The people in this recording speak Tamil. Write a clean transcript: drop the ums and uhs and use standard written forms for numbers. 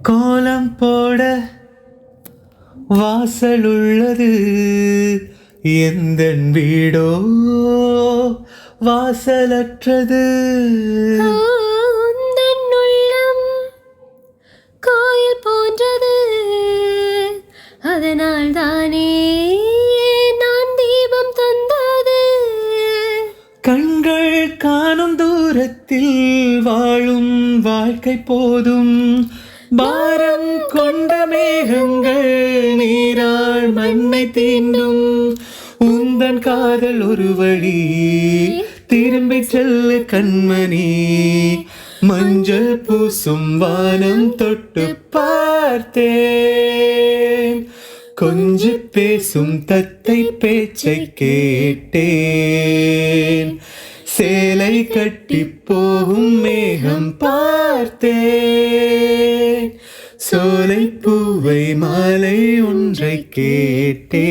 கோலம் போட வாசலுள்ளது, எந்தன் வீடோ வாசலற்றது. உந்தன் உள்ளம் கோயில் போன்றது, அதனால் தானே நான் தீபம் தந்தது. கண்கள் காணும் தூரத்தில் வாழும் வாழ்க்கை போதும், பாரம் கொண்ட மேகங்கள் நீரால் மண்ணை தீண்டும். உந்தன் காதல் ஒரு வழி, திரும்பி செல்லு கண்மணி. மஞ்சள் பூசும் வானம் தொட்டு பார்த்தேன், கொஞ்சி பேசும் தத்தை பேச்சை கேட்டேன். சேலை கட்டி போகும் மேகம் பார்த்தேன், சோலை பூவை மாலை ஒன்றை கேட்டேன்.